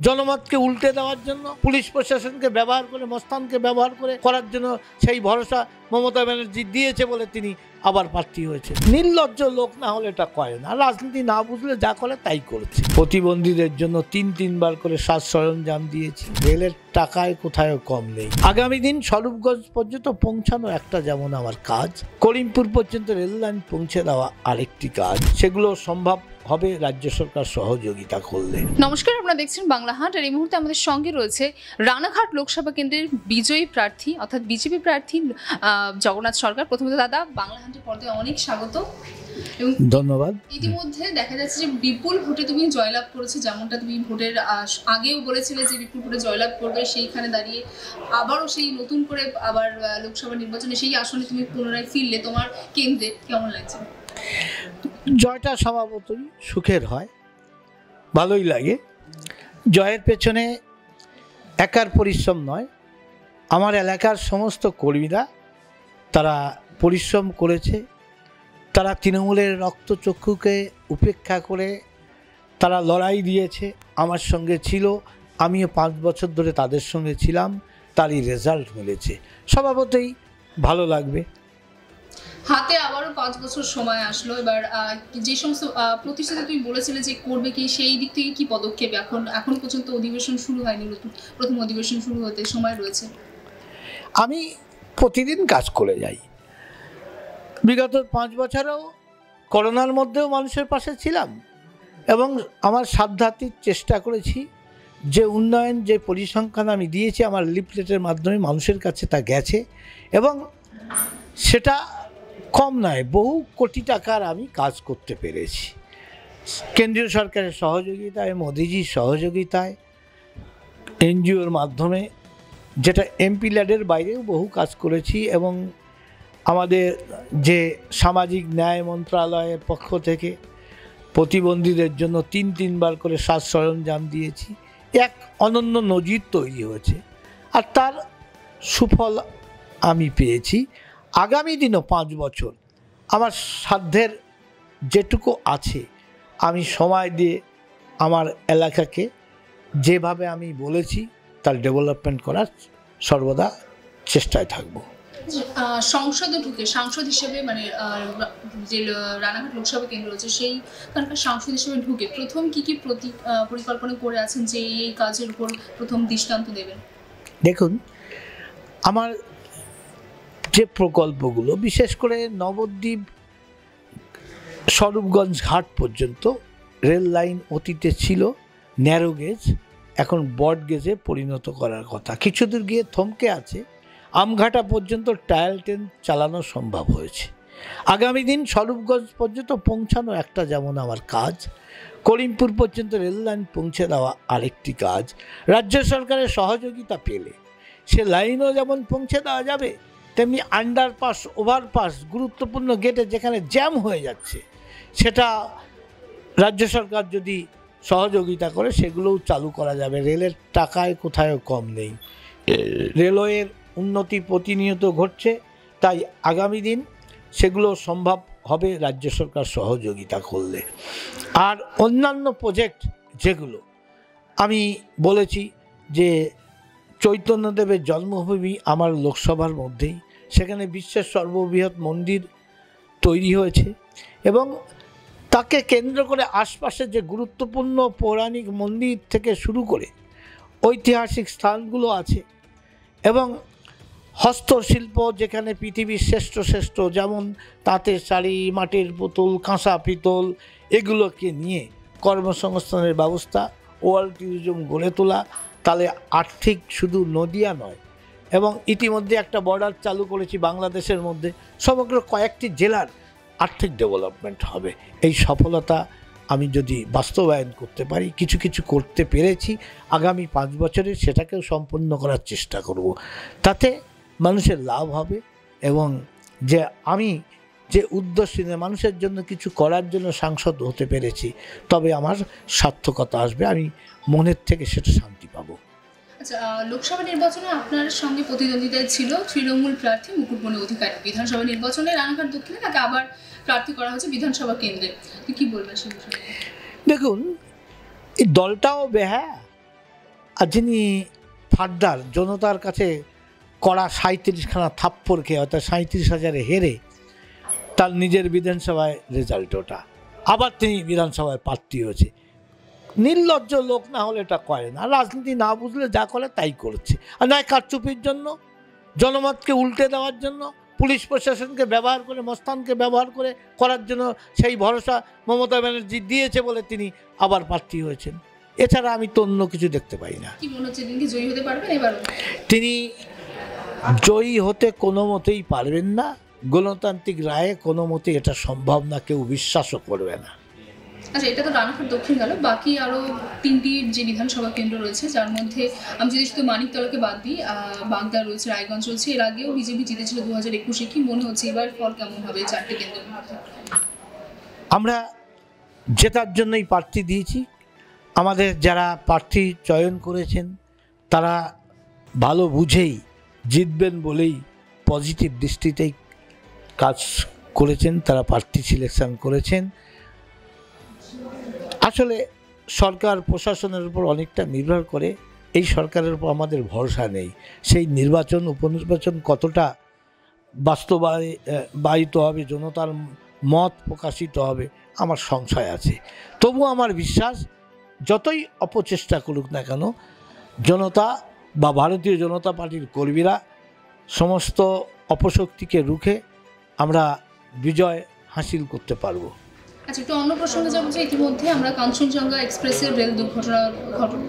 জনমতকে উল্টে দেওয়ার জন্য, পুলিশ প্রশাসনকে ব্যবহার করে, মস্তানকে ব্যবহার করে করার জন্য সেই ভরসা মমতা ব্যানার্জি দিয়েছে বলে তিনি আবার প্রার্থী হয়েছে। নির্লজ্জ লোক না হলে এটা করে না, রাজনীতি না বুঝলে যা করে তাই করেছে। প্রতিবন্ধীদের জন্য তিনবার করে সাজ সরঞ্জাম দিয়েছি, রেলের টাকায় কোথাও কম নেই। আগামী দিন স্বরূপগঞ্জ পর্যন্ত পৌঁছানো একটা যেমন আমার কাজ, করিমপুর পর্যন্ত রেল লাইন পৌঁছে দেওয়া আরেকটি কাজ, সেগুলো সম্ভব হবে রাজ্য সরকার সহযোগিতা করলে। নমস্কার, আপনারা দেখছেন বাংলা হাট। আর এই মুহূর্তে আমাদের সঙ্গে রয়েছে রানাঘাট লোকসভা কেন্দ্রের বিজয়ী প্রার্থী অর্থাৎ বিজেপি প্রার্থী জগন্নাথ সরকার। প্রথমে তো দাদা, বাংলা হাটের পর্দায় অনেক স্বাগত এবং ধন্যবাদ। ইতিমধ্যে দেখা যাচ্ছে যে বিপুল ভোটে তুমি জয়লাভ করেছো, যেমনটা তুমি ভোটের আগেও বলেছিলে যে বিপুল ভোটে জয়লাভ করবে। সেইখানে দাঁড়িয়ে আবারও সেই নতুন করে আবার লোকসভা নির্বাচনে সেই আসনে তুমি পুনরায় ফিরলে, তোমার কেন্দ্রে কেমন লাগছে? জয়টা স্বভাবতই সুখের হয়, ভালোই লাগে। জয়ের পেছনে একার পরিশ্রম নয়, আমার এলাকার সমস্ত কর্মীরা তারা পরিশ্রম করেছে। তারা তৃণমূলের রক্তচক্ষুকে উপেক্ষা করে তারা লড়াই দিয়েছে, আমার সঙ্গে ছিল, আমিও 5 বছর ধরে তাদের সঙ্গে ছিলাম, তারই রেজাল্ট মিলেছে। স্বভাবতই ভালো লাগবে। হাতে আবারও 5 বছর সময় আসলো, এবার যে সমস্ত প্রতিশ্রুতি তুমি বলেছিলে যে করবে, কি সেই দিক থেকে কি পদক্ষেপ? এখন পর্যন্ত অধিবেশন শুরু হয়নি, প্রথম অধিবেশন শুরু হতে সময় রয়েছে। আমি প্রতিদিন কাজ করে যাই। বিগত 5 বছরেও করোনার মধ্যেও মানুষের পাশে ছিলাম এবং আমার সাধ্যাতিক চেষ্টা করেছি যে উন্নয়ন, যে পরিসংখ্যান আমি দিয়েছি আমার লিফলেটের মাধ্যমে মানুষের কাছে তা গেছে এবং সেটা কম নয়, বহু কোটি টাকার আমি কাজ করতে পেরেছি। কেন্দ্রীয় সরকারের সহযোগিতায়, মোদিজির সহযোগিতায়, এনজিওর মাধ্যমে, যেটা এমপি ল্যাডের বাইরেও বহু কাজ করেছি এবং আমাদের যে সামাজিক ন্যায় মন্ত্রণালয়ের পক্ষ থেকে প্রতিবন্ধীদের জন্য তিনবার করে সাজ সরঞ্জাম দিয়েছি। এক অনন্য নজির তৈরি হয়েছে আর তার সুফল আমি পেয়েছি। আগামী দিনও 5 বছর আমার সাধ্যের যেটুকু আছে আমি সময় দিয়ে আমার এলাকাকে যেভাবে আমি বলেছি তার ডেভেলপমেন্ট করার সর্বদা চেষ্টায় থাকব। সংসদে ঢুকে সাংসদ হিসেবে, মানে যে রানাঘাট লোকসভা কেন্দ্র রয়েছে সেইখানকার সাংসদ হিসেবে ঢুকে প্রথম কি পরিকল্পনা করে আছেন যে এই কাজের উপর প্রথম দৃষ্টান্ত দেবেন? দেখুন, আমার যে প্রকল্পগুলো, বিশেষ করে নবদ্বীপ স্বরূপগঞ্জ ঘাট পর্যন্ত রেল লাইন অতীতে ছিল ন্যারো গেজ, এখন ব্রড গেজে পরিণত করার কথা। কিছুদূর গিয়ে থমকে আছে, আমঘাটা পর্যন্ত ট্রায়াল ট্রেন চালানো সম্ভব হয়েছে। আগামী দিন স্বরূপগঞ্জ পর্যন্ত পৌঁছানো একটা যেমন আমার কাজ, করিমপুর পর্যন্ত রেল লাইন পৌঁছে দেওয়া আরেকটি কাজ। রাজ্য সরকারের সহযোগিতা পেলে সে লাইনও যেমন পৌঁছে দেওয়া যাবে, তেমনি আন্ডারপাস, ওভারপাস, গুরুত্বপূর্ণ গেটে যেখানে জ্যাম হয়ে যাচ্ছে সেটা রাজ্য সরকার যদি সহযোগিতা করে সেগুলোও চালু করা যাবে। রেলের টাকায় কোথাও কম নেই, রেলওয়ের উন্নতি প্রতিনিয়ত ঘটছে, তাই আগামী দিন সেগুলো সম্ভব হবে রাজ্য সরকার সহযোগিতা করলে। আর অন্যান্য প্রজেক্ট যেগুলো আমি বলেছি যে চৈতন্যদেবের জন্মভূমি আমার লোকসভার মধ্যেই, সেখানে বিশ্বের সর্ববৃহৎ মন্দির তৈরি হয়েছে এবং তাকে কেন্দ্র করে আশপাশে যে গুরুত্বপূর্ণ পৌরাণিক মন্দির থেকে শুরু করে ঐতিহাসিক স্থানগুলো আছে এবং হস্তশিল্প যেখানে পৃথিবীর শ্রেষ্ঠ যেমন তাঁতের শাড়ি, মাটির পুতুল, কাঁসা পিতল, এগুলোকে নিয়ে কর্মসংস্থানের ব্যবস্থা, ওয়ার্ল্ড ট্যুরিজম গড়ে তোলা, তাহলে আর্থিক শুধু নদিয়া নয় এবং ইতিমধ্যে একটা বর্ডার চালু করেছি বাংলাদেশের মধ্যে, সমগ্র কয়েকটি জেলার আর্থিক ডেভেলপমেন্ট হবে। এই সফলতা আমি যদি বাস্তবায়ন করতে পারি, কিছু করতে পেরেছি, আগামী 5 বছরে সেটাকেও সম্পূর্ণ করার চেষ্টা করব। তাতে মানুষের লাভ হবে এবং যে আমি যে উদ্দেশ্য নিয়ে মানুষের জন্য কিছু করার জন্য সাংসদ হতে পেরেছি, তবে আমার সার্থকতা আসবে, আমি মনের থেকে সেটা শান্তি পাবো। আচ্ছা, লোকসভা নির্বাচনে আপনার সঙ্গে প্রতিদ্বন্দ্বিতায় ছিল তৃণমূল প্রার্থী মুকুটমণি অধিকারী। বিধানসভা নির্বাচনে রানাঘাট দক্ষিণে তাকে আবার প্রার্থী করা হয়েছে বিধানসভা কেন্দ্রে, তো কি বলবেন সেই বিষয়ে? দেখুন, এই দলটাও বেহায়া, আর যিনি ফার্দার জনতার কাছে কড়া 37খানা থাপ্পড় খেয়ে অর্থাৎ 37,000-এ হেরে তার নিজের বিধানসভায় রেজাল্ট ওটা, আবার তিনি বিধানসভায় প্রার্থী হয়েছে। নির্লজ্জ লোক না হলে এটা করে না, রাজনীতি না বুঝলে যা করে তাই করছে। আর নয় কারচুপির জন্য, জনমতকে উল্টে দেওয়ার জন্য, পুলিশ প্রশাসনকে ব্যবহার করে, মস্তানকে ব্যবহার করে করার জন্য সেই ভরসা মমতা ব্যানার্জি দিয়েছে বলে তিনি আবার প্রার্থী হয়েছেন। এছাড়া আমি তো অন্য কিছু দেখতে পাই না। কি মনে হচ্ছে তিনি কি জয়ী হতে পারবেন এবার? তিনি জয়ী হতে কোনো মতেই পারবেন না। গণতান্ত্রিক রায়ে কোনো মতে এটা সম্ভব না, কেউ বিশ্বাসও করবে না। আচ্ছা, এটা তো রানাঘাট দক্ষিণ গেল, বাকি আরও 3টি যে বিধানসভা কেন্দ্র রয়েছে, যার মধ্যে আমি যদি শুধু মানিকতলাকে বাদ দিই, বাগদা রয়েছে, রায়গঞ্জ রয়েছে। এর আগেও বিজেপি জিতেছিল 2021-এ। কি মনে হচ্ছে এবার ফল কেমন হবে 4টি কেন্দ্রের মধ্যে? আমরা জেতার জন্যই প্রার্থী দিয়েছি। আমাদের যারা প্রার্থী চয়ন করেছেন তারা ভালো বুঝেই জিতবেন বলেই পজিটিভ দৃষ্টিতেই কাজ করেছেন, তারা প্রার্থী সিলেকশন করেছেন। আসলে সরকার প্রশাসনের উপর অনেকটা নির্ভর করে, এই সরকারের উপর আমাদের ভরসা নেই। সেই নির্বাচন, উপনির্বাচন কতটা বাস্তবায়িত হবে, জনতার মত প্রকাশিত হবে, আমার সংশয় আছে। তবু আমার বিশ্বাস, যতই অপচেষ্টা করুক না কেন জনতা বা ভারতীয় জনতা পার্টির কর্মীরা সমস্ত অপশক্তিকে রুখে আমরা বিজয় হাসিল করতে পারবো। আচ্ছা, একটু অন্য প্রসঙ্গে যাবো যে ইতিমধ্যে আমরা কাঞ্চনজঙ্ঘা এক্সপ্রেসের রেল দুর্ঘটনার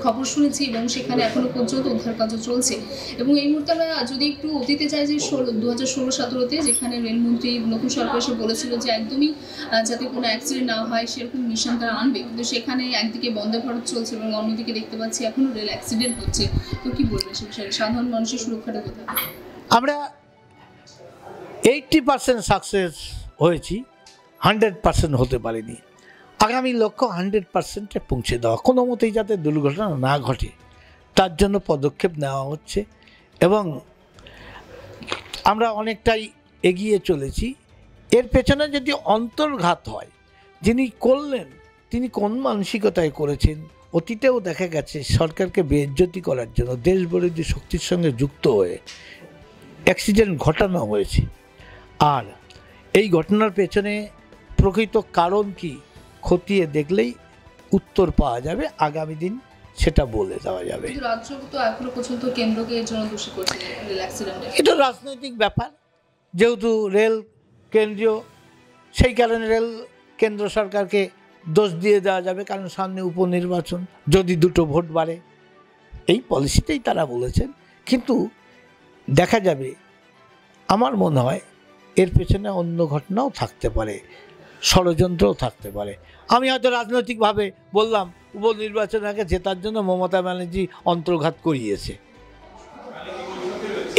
খবর শুনেছি এবং সেখানে এখনো পর্যন্ত উদ্ধার কাজ চলছে। এবং এই মুহূর্তে আমরা যদি একটু অতীতে চাই যে 2016-17-তে যেখানে রেলমন্ত্রী নতুন সরকার এসে বলেছিল যে একদমই যাতে কোনো অ্যাক্সিডেন্ট না হয় সেরকম মিশন তারা আনবে, কিন্তু সেখানে একদিকে বন্দে ভারত চলছে এবং অন্যদিকে দেখতে পাচ্ছি এখনও রেল অ্যাক্সিডেন্ট হচ্ছে। তো কী বলবেন সে বিষয়ে? সাধারণ মানুষের সুরক্ষাটা কোথায়? আমরা 80% সাকসেস হয়েছি, 100% হতে পারেনি। আগামী লক্ষ্য 100%-এ পৌঁছে দেওয়া, কোনো মতেই যাতে দুর্ঘটনা না ঘটে তার জন্য পদক্ষেপ নেওয়া হচ্ছে এবং আমরা অনেকটাই এগিয়ে চলেছি। এর পেছনে যদি অন্তর্ঘাত হয়, যিনি করলেন তিনি কোন মানসিকতায় করেছেন, অতীতেও দেখা গেছে সরকারকে বেইজ্জতি করার জন্য দেশবিরোধী শক্তির সঙ্গে যুক্ত হয়ে অ্যাক্সিডেন্ট ঘটানো হয়েছে। আর এই ঘটনার পেছনে প্রকৃত কারণ কি খতিয়ে দেখলেই উত্তর পাওয়া যাবে, আগামী দিন সেটা বলে দেওয়া যাবে। রাজ্য তো এখনো পর্যন্ত কেন্দ্রকে এর জন্য দোষী করছে রেল অ্যাক্সিডেন্টে। এটা রাজনৈতিক ব্যাপার, যেহেতু রেল কেন্দ্রীয়, সেই কারণে রেল কেন্দ্র সরকারকে দোষ দিয়ে দেওয়া যাবে, কারণ সামনে উপনির্বাচন, যদি দুটো ভোট বাড়ে, এই পলিসিতেই তারা বলেছেন। কিন্তু দেখা যাবে, আমার মনে হয় এর পেছনে অন্য ঘটনাও থাকতে পারে, ষড়যন্ত্রও থাকতে পারে। আমি হয়তো রাজনৈতিকভাবে বললাম উপনির্বাচন আগে জেতার জন্য মমতা ব্যানার্জি অন্তর্ঘাত করিয়েছে,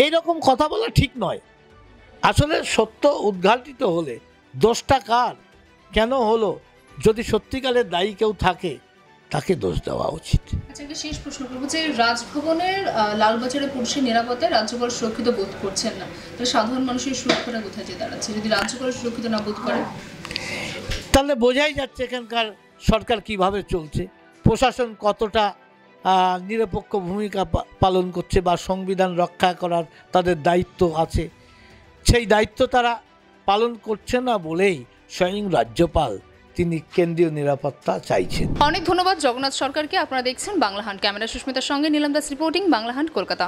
এইরকম কথা বলা ঠিক নয়। আসলে সত্য উদ্ঘাটিত হলে দোষটা কার, কেন হলো, যদি সত্যিকারের দায়ী কেউ থাকে তাকে দোষ দেওয়া উচিত। আচ্ছা, একটা শেষ প্রশ্ন করবো যে রাজভবনের লালবাজারে পুলিশের নিরাপত্তায় রাজ্যপাল সুরক্ষিত বোধ করছেন না, তাহলে সাধারণ মানুষের সুরক্ষাটা কোথায় যে দাঁড়াচ্ছে? যদি রাজ্যপাল সুরক্ষিত না বোধ করে তাহলে বোঝাই যাচ্ছে এখানকার সরকার কিভাবে চলছে, প্রশাসন কতটা নিরপেক্ষ ভূমিকা পালন করছে বা সংবিধান রক্ষা করার তাদের দায়িত্ব আছে, সেই দায়িত্ব তারা পালন করছে না বলেই স্বয়ং রাজ্যপাল তিনি কেন্দ্রীয় নিরাপত্তা চাইছেন। অনেক ধন্যবাদ জগন্নাথ সরকারকে। আপনারা দেখছেন বাংলা হান্ট। ক্যামেরা সুস্মিতার সঙ্গে নীলম দাস রিপোর্টিং, বাংলা হান্ট, কলকাতা।